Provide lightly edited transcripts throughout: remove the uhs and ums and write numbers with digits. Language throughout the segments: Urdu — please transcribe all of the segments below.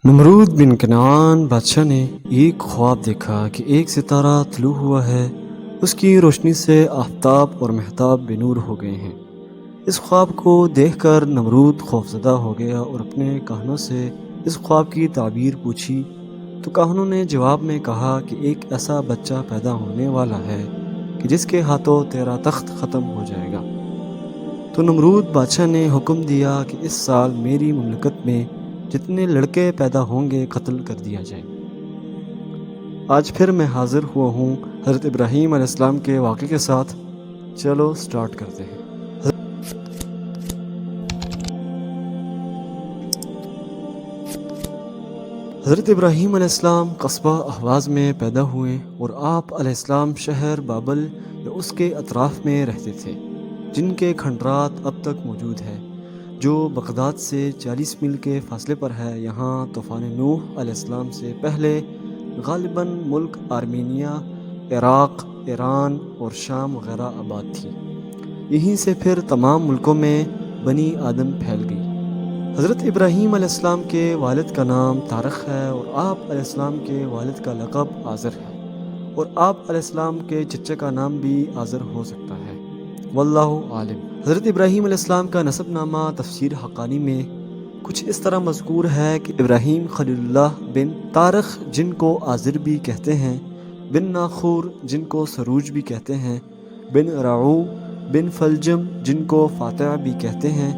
نمرود بن کنعان بادشاہ نے ایک خواب دیکھا کہ ایک ستارہ طلوع ہوا ہے، اس کی روشنی سے آفتاب اور مہتاب بے نور ہو گئے ہیں۔ اس خواب کو دیکھ کر نمرود خوفزدہ ہو گیا اور اپنے کاہنوں سے اس خواب کی تعبیر پوچھی تو کاہنوں نے جواب میں کہا کہ ایک ایسا بچہ پیدا ہونے والا ہے کہ جس کے ہاتھوں تیرا تخت ختم ہو جائے گا۔ تو نمرود بادشاہ نے حکم دیا کہ اس سال میری مملکت میں جتنے لڑکے پیدا ہوں گے قتل کر دیا جائے۔ آج پھر میں حاضر ہوا ہوں حضرت ابراہیم علیہ السلام کے واقعے کے ساتھ۔ چلو سٹارٹ کرتے ہیں۔ حضرت ابراہیم علیہ السلام قصبہ اہواز میں پیدا ہوئے اور آپ علیہ السلام شہر بابل یا اس کے اطراف میں رہتے تھے، جن کے کھنڈرات اب تک موجود ہے، جو بغداد سے 40 میل کے فاصلے پر ہے۔ یہاں طوفان نوح علیہ السلام سے پہلے غالباً ملک آرمینیا، عراق، ایران اور شام وغیرہ آباد تھی۔ یہیں سے پھر تمام ملکوں میں بنی آدم پھیل گئی۔ حضرت ابراہیم علیہ السلام کے والد کا نام طارق ہے اور آپ علیہ السلام کے والد کا لقب آزر ہے، اور آپ علیہ السلام کے چچا کا نام بھی آزر ہو سکتا ہے، واللہ عالم۔ حضرت ابراہیم علیہ السلام کا نسب نامہ تفسیر حقانی میں کچھ اس طرح مذکور ہے کہ ابراہیم خلیل اللہ بن طارق، جن کو آزر بھی کہتے ہیں، بن ناخور، جن کو سروج بھی کہتے ہیں، بن رعو، بن فلجم، جن کو فاتح بھی کہتے ہیں،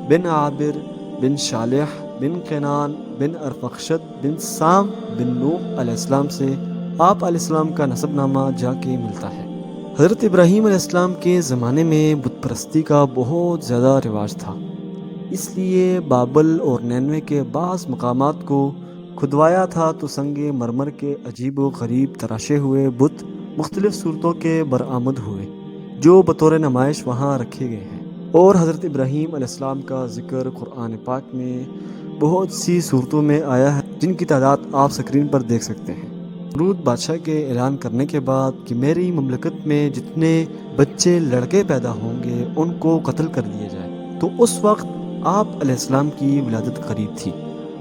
بن عابر، بن شالح، بن قینان، بن ارفخشد، بن سام، بن نوح علیہ السلام سے آپ علیہ السلام کا نسب نامہ جا کے ملتا ہے۔ حضرت ابراہیم علیہ السلام کے زمانے میں بت پرستی کا بہت زیادہ رواج تھا، اس لیے بابل اور نینوے کے بعض مقامات کو کھدوایا تھا تو سنگ مرمر کے عجیب و غریب تراشے ہوئے بت مختلف صورتوں کے برآمد ہوئے، جو بطور نمائش وہاں رکھے گئے ہیں۔ اور حضرت ابراہیم علیہ السلام کا ذکر قرآن پاک میں بہت سی صورتوں میں آیا ہے، جن کی تعداد آپ سکرین پر دیکھ سکتے ہیں۔ نمرود بادشاہ کے اعلان کرنے کے بعد کہ میری مملکت میں جتنے بچے لڑکے پیدا ہوں گے ان کو قتل کر دیا جائے، تو اس وقت آپ علیہ السلام کی ولادت قریب تھی۔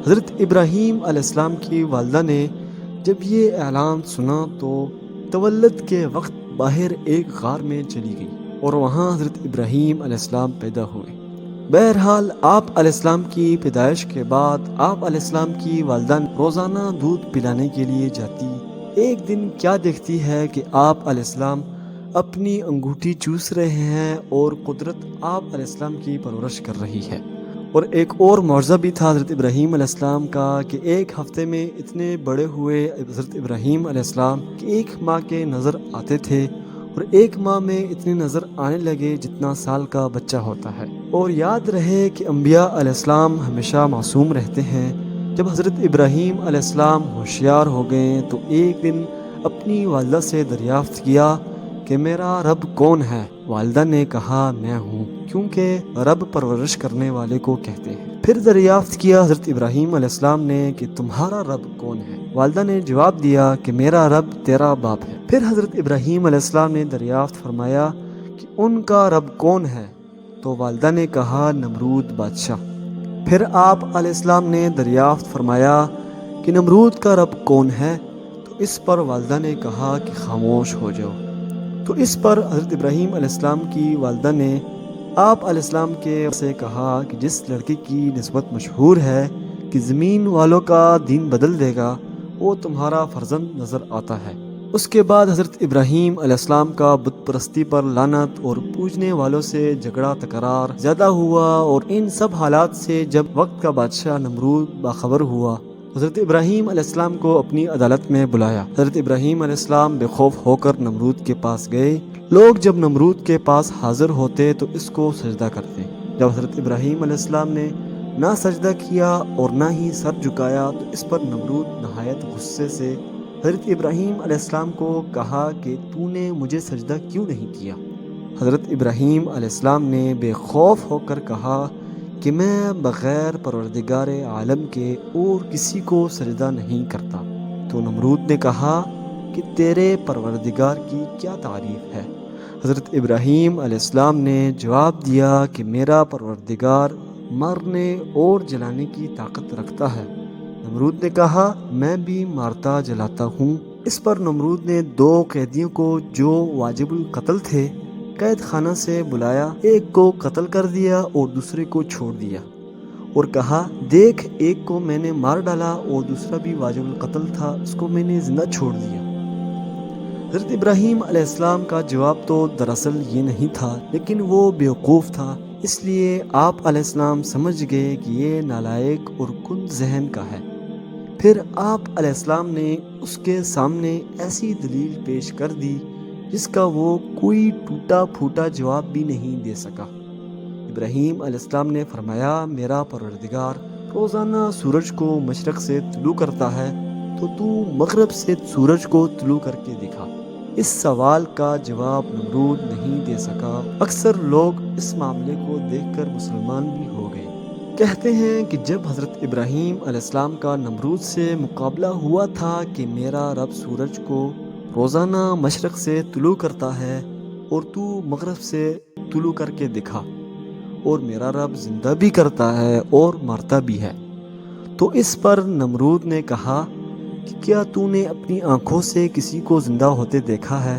حضرت ابراہیم علیہ السلام کی والدہ نے جب یہ اعلان سنا تو تولد کے وقت باہر ایک غار میں چلی گئی اور وہاں حضرت ابراہیم علیہ السلام پیدا ہوئے۔ بہرحال آپ علیہ السلام کی پیدائش کے بعد آپ علیہ السلام کی والدہ روزانہ دودھ پلانے کے لیے جاتی۔ ایک دن کیا دیکھتی ہے کہ آپ علیہ السلام اپنی انگوٹھی چوس رہے ہیں اور قدرت آپ علیہ السلام کی پرورش کر رہی ہے۔ اور ایک اور معجزہ بھی تھا حضرت ابراہیم علیہ السلام کا کہ ایک ہفتے میں اتنے بڑے ہوئے حضرت ابراہیم علیہ السلام کہ ایک ماہ کے نظر آتے تھے، اور ایک ماہ میں اتنے نظر آنے لگے جتنا سال کا بچہ ہوتا ہے۔ اور یاد رہے کہ انبیاء علیہ السلام ہمیشہ معصوم رہتے ہیں۔ جب حضرت ابراہیم علیہ السلام ہوشیار ہو گئے تو ایک دن اپنی والدہ سے دریافت کیا کہ میرا رب کون ہے؟ والدہ نے کہا میں ہوں، کیونکہ رب پرورش کرنے والے کو کہتے ہیں۔ پھر دریافت کیا حضرت ابراہیم علیہ السلام نے کہ تمہارا رب کون ہے؟ والدہ نے جواب دیا کہ میرا رب تیرا باپ ہے۔ پھر حضرت ابراہیم علیہ السلام نے دریافت فرمایا کہ ان کا رب کون ہے؟ تو والدہ نے کہا نمرود بادشاہ۔ پھر آپ علیہ السلام نے دریافت فرمایا کہ نمرود کا رب کون ہے؟ تو اس پر والدہ نے کہا کہ خاموش ہو جاؤ۔ تو اس پر حضرت ابراہیم علیہ السلام کی والدہ نے آپ علیہ السلام کے سے کہا کہ جس لڑکی کی نسبت مشہور ہے کہ زمین والوں کا دین بدل دے گا، وہ تمہارا فرزند نظر آتا ہے۔ اس کے بعد حضرت ابراہیم علیہ السلام کا بت پرستی پر لعنت اور پوجنے والوں سے جھگڑا تکرار زیادہ ہوا، اور ان سب حالات سے جب وقت کا بادشاہ نمرود باخبر ہوا، حضرت ابراہیم علیہ السلام کو اپنی عدالت میں بلایا۔ حضرت ابراہیم علیہ السلام بے خوف ہو کر نمرود کے پاس گئے۔ لوگ جب نمرود کے پاس حاضر ہوتے تو اس کو سجدہ کرتے۔ جب حضرت ابراہیم علیہ السلام نے نہ سجدہ کیا اور نہ ہی سر جھکایا تو اس پر نمرود نہایت غصے سے حضرت ابراہیم علیہ السلام کو کہا کہ تو نے مجھے سجدہ کیوں نہیں کیا؟ حضرت ابراہیم علیہ السلام نے بے خوف ہو کر کہا کہ میں بغیر پروردگار عالم کے اور کسی کو سجدہ نہیں کرتا۔ تو نمرود نے کہا کہ تیرے پروردگار کی کیا تعریف ہے؟ حضرت ابراہیم علیہ السلام نے جواب دیا کہ میرا پروردگار مرنے اور جلانے کی طاقت رکھتا ہے، نمرود نے کہا میں بھی مارتا جلاتا ہوں۔ اس پر نمرود نے 2 قیدیوں کو جو واجب القتل تھے قید خانہ سے بلایا، ایک کو قتل کر دیا اور دوسرے کو چھوڑ دیا اور کہا دیکھ ایک کو میں نے مار ڈالا اور دوسرا بھی واجب القتل تھا، اس کو میں نے زندہ چھوڑ دیا۔ حضرت ابراہیم علیہ السلام کا جواب تو دراصل یہ نہیں تھا، لیکن وہ بیوقوف تھا، اس لیے آپ علیہ السلام سمجھ گئے کہ یہ نالائق اور کند ذہن کا ہے۔ پھر آپ علیہ السلام نے اس کے سامنے ایسی دلیل پیش کر دی جس کا وہ کوئی ٹوٹا پھوٹا جواب بھی نہیں دے سکا۔ ابراہیم علیہ السلام نے فرمایا میرا پروردگار روزانہ سورج کو مشرق سے طلوع کرتا ہے تو مغرب سے سورج کو طلوع کر کے دکھا۔ اس سوال کا جواب نمرود نہیں دے سکا۔ اکثر لوگ اس معاملے کو دیکھ کر مسلمان بھی ہو گئے۔ کہتے ہیں کہ جب حضرت ابراہیم علیہ السلام کا نمرود سے مقابلہ ہوا تھا کہ میرا رب سورج کو روزانہ مشرق سے طلوع کرتا ہے اور تو مغرب سے طلوع کر کے دکھا، اور میرا رب زندہ بھی کرتا ہے اور مرتا بھی ہے، تو اس پر نمرود نے کہا کہ کیا تو نے اپنی آنکھوں سے کسی کو زندہ ہوتے دیکھا ہے؟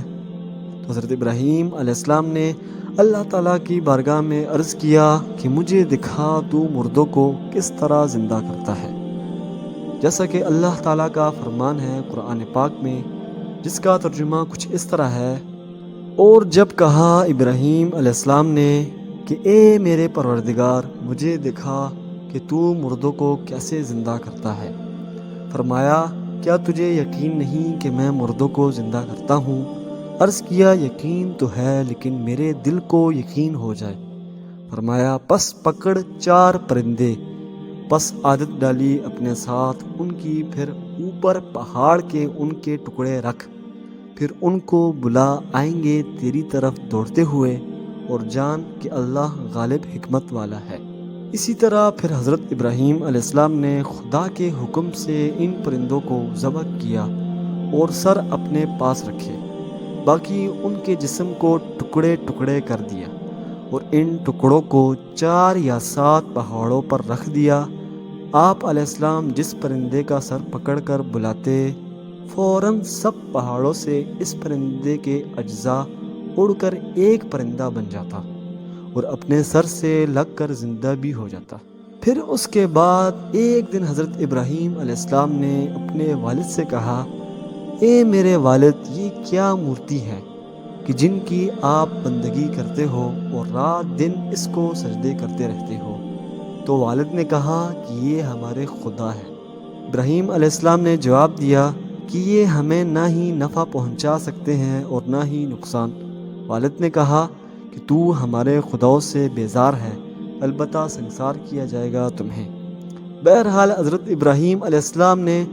تو حضرت ابراہیم علیہ السلام نے اللہ تعالیٰ کی بارگاہ میں عرض کیا کہ مجھے دکھا تو مردوں کو کس طرح زندہ کرتا ہے، جیسا کہ اللہ تعالیٰ کا فرمان ہے قرآن پاک میں، جس کا ترجمہ کچھ اس طرح ہے، اور جب کہا ابراہیم علیہ السلام نے کہ اے میرے پروردگار مجھے دکھا کہ تو مردوں کو کیسے زندہ کرتا ہے، فرمایا کیا تجھے یقین نہیں کہ میں مردوں کو زندہ کرتا ہوں؟ عرض کیا یقین تو ہے لیکن میرے دل کو یقین ہو جائے۔ فرمایا پس پکڑ 4 پرندے، پس عادت ڈالی اپنے ساتھ ان کی، پھر اوپر پہاڑ کے ان کے ٹکڑے رکھ، پھر ان کو بلا، آئیں گے تیری طرف دوڑتے ہوئے، اور جان کہ اللہ غالب حکمت والا ہے۔ اسی طرح پھر حضرت ابراہیم علیہ السلام نے خدا کے حکم سے ان پرندوں کو ذبح کیا اور سر اپنے پاس رکھے، باقی ان کے جسم کو ٹکڑے ٹکڑے کر دیا اور ان ٹکڑوں کو 4 یا 7 پہاڑوں پر رکھ دیا۔ آپ علیہ السلام جس پرندے کا سر پکڑ کر بلاتے، فوراً سب پہاڑوں سے اس پرندے کے اجزاء اڑ کر ایک پرندہ بن جاتا اور اپنے سر سے لگ کر زندہ بھی ہو جاتا۔ پھر اس کے بعد ایک دن حضرت ابراہیم علیہ السلام نے اپنے والد سے کہا اے میرے والد یہ کیا مورتی ہے کہ جن کی آپ بندگی کرتے ہو اور رات دن اس کو سجدے کرتے رہتے ہو؟ تو والد نے کہا کہ یہ ہمارے خدا ہے۔ ابراہیم علیہ السلام نے جواب دیا کہ یہ ہمیں نہ ہی نفع پہنچا سکتے ہیں اور نہ ہی نقصان۔ والد نے کہا کہ تو ہمارے خداؤں سے بیزار ہے، البتہ سنسار کیا جائے گا تمہیں۔ بہرحال حضرت ابراہیم علیہ السلام نے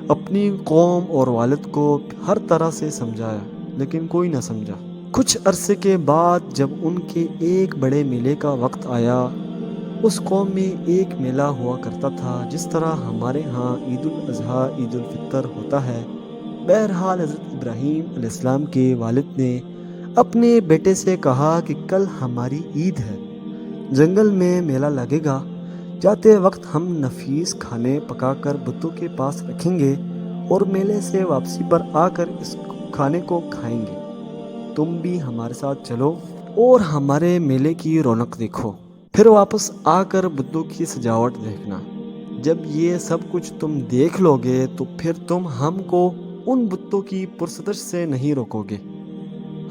اپنی قوم اور والد کو ہر طرح سے سمجھایا لیکن کوئی نہ سمجھا۔ کچھ عرصے کے بعد جب ان کے ایک بڑے میلے کا وقت آیا، اس قوم میں ایک میلہ ہوا کرتا تھا جس طرح ہمارے ہاں عید الاضحیٰ عید الفطر ہوتا ہے۔ بہرحال حضرت ابراہیم علیہ السلام کے والد نے اپنے بیٹے سے کہا کہ کل ہماری عید ہے، جنگل میں میلہ لگے گا، جاتے وقت ہم نفیس کھانے پکا کر بتوں کے پاس رکھیں گے اور میلے سے واپسی پر آ کر اس کھانے کو کھائیں گے۔ تم بھی ہمارے ساتھ چلو اور ہمارے میلے کی رونق دیکھو، پھر واپس آ کر بتوں کی سجاوٹ دیکھنا۔ جب یہ سب کچھ تم دیکھ لو گے تو پھر تم ہم کو ان بتوں کی پرستش سے نہیں روکو گے۔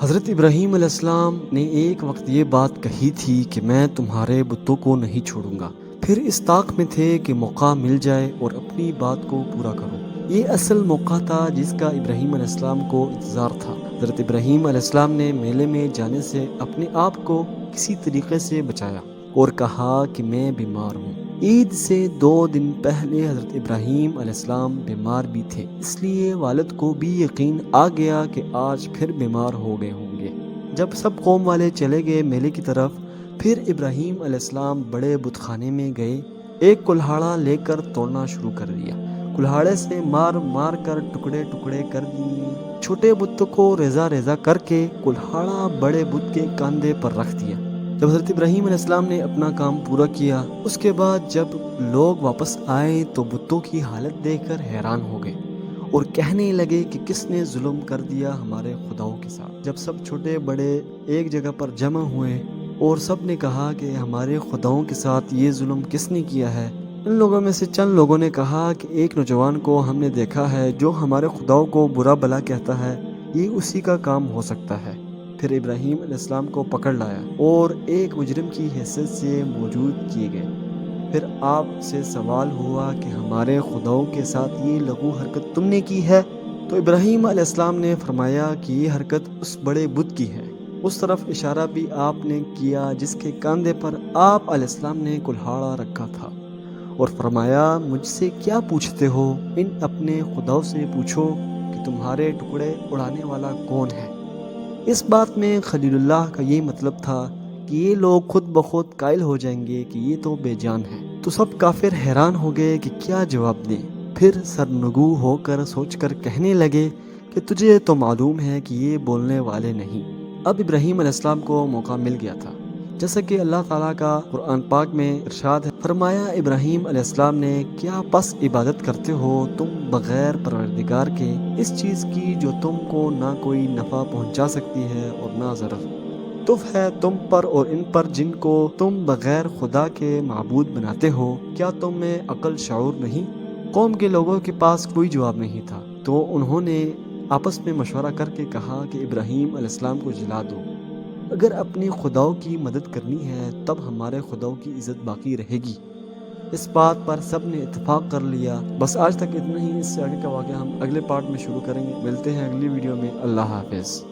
حضرت ابراہیم علیہ السلام نے ایک وقت یہ بات کہی تھی کہ میں تمہارے بتوں کو نہیں چھوڑوں گا، پھر اس طاق میں تھے کہ موقع مل جائے اور اپنی بات کو پورا کرو۔ یہ اصل موقع تھا جس کا ابراہیم علیہ السلام کو انتظار تھا۔ حضرت ابراہیم علیہ السلام نے میلے میں جانے سے اپنے آپ کو کسی طریقے سے بچایا اور کہا کہ میں بیمار ہوں۔ عید سے 2 دن پہلے حضرت ابراہیم علیہ السلام بیمار بھی تھے، اس لیے والد کو بھی یقین آ گیا کہ آج پھر بیمار ہو گئے ہوں گے۔ جب سب قوم والے چلے گئے میلے کی طرف، پھر ابراہیم علیہ السلام بڑے بت خانے میں گئے، ایک کلہاڑا لے کر توڑنا شروع کر دیا، کلہاڑے سے مار مار کر ٹکڑے ٹکڑے کر دیے، چھوٹے بت کو ریزہ ریزہ کر کے کلہاڑا بڑے بت کے کاندھے پر رکھ دیا جب حضرت ابراہیم علیہ السلام نے اپنا کام پورا کیا، اس کے بعد جب لوگ واپس آئے تو بتوں کی حالت دیکھ کر حیران ہو گئے اور کہنے لگے کہ کس نے ظلم کر دیا ہمارے خداؤں کے ساتھ۔ جب سب چھوٹے بڑے ایک جگہ پر جمع ہوئے اور سب نے کہا کہ ہمارے خداؤں کے ساتھ یہ ظلم کس نے کیا ہے، ان لوگوں میں سے چند لوگوں نے کہا کہ ایک نوجوان کو ہم نے دیکھا ہے جو ہمارے خداؤں کو برا بھلا کہتا ہے، یہ اسی کا کام ہو سکتا ہے۔ پھر ابراہیم علیہ السلام کو پکڑ لایا اور ایک مجرم کی حیثیت سے موجود کیے گئے۔ پھر آپ سے سوال ہوا کہ ہمارے خداؤں کے ساتھ یہ لغو حرکت تم نے کی ہے؟ تو ابراہیم علیہ السلام نے فرمایا کہ یہ حرکت اس بڑے بت کی ہے۔ اس طرف اشارہ بھی آپ نے کیا جس کے کاندھے پر آپ علیہ السلام نے کلہاڑا رکھا تھا، اور فرمایا مجھ سے کیا پوچھتے ہو؟ ان اپنے خداؤں سے پوچھو کہ تمہارے ٹکڑے اڑانے والا کون ہے۔ اس بات میں خلیل اللہ کا یہ مطلب تھا کہ یہ لوگ خود بخود قائل ہو جائیں گے کہ یہ تو بے جان ہے۔ تو سب کافر حیران ہو گئے کہ کیا جواب دیں۔ پھر سرنگو ہو کر سوچ کر کہنے لگے کہ تجھے تو معلوم ہے کہ یہ بولنے والے نہیں۔ اب ابراہیم علیہ السلام کو موقع مل گیا تھا، جیسا کہ اللہ تعالیٰ کا قرآن پاک میں ارشاد ہے، فرمایا ابراہیم علیہ السلام نے، کیا پس عبادت کرتے ہو تم بغیر پروردگار کے اس چیز کی جو تم کو نہ کوئی نفع پہنچا سکتی ہے اور نہ ضرر؟ تف ہے تم پر اور ان پر جن کو تم بغیر خدا کے معبود بناتے ہو، کیا تم میں عقل شعور نہیں؟ قوم کے لوگوں کے پاس کوئی جواب نہیں تھا، تو انہوں نے آپس میں مشورہ کر کے کہا کہ ابراہیم علیہ السلام کو جلا دو۔ اگر اپنے خداؤں کی مدد کرنی ہے تب ہمارے خداؤں کی عزت باقی رہے گی۔ اس بات پر سب نے اتفاق کر لیا۔ بس آج تک اتنا ہی، اس سے آگے کا واقعہ ہم اگلے پارٹ میں شروع کریں گے۔ ملتے ہیں اگلی ویڈیو میں۔ اللہ حافظ۔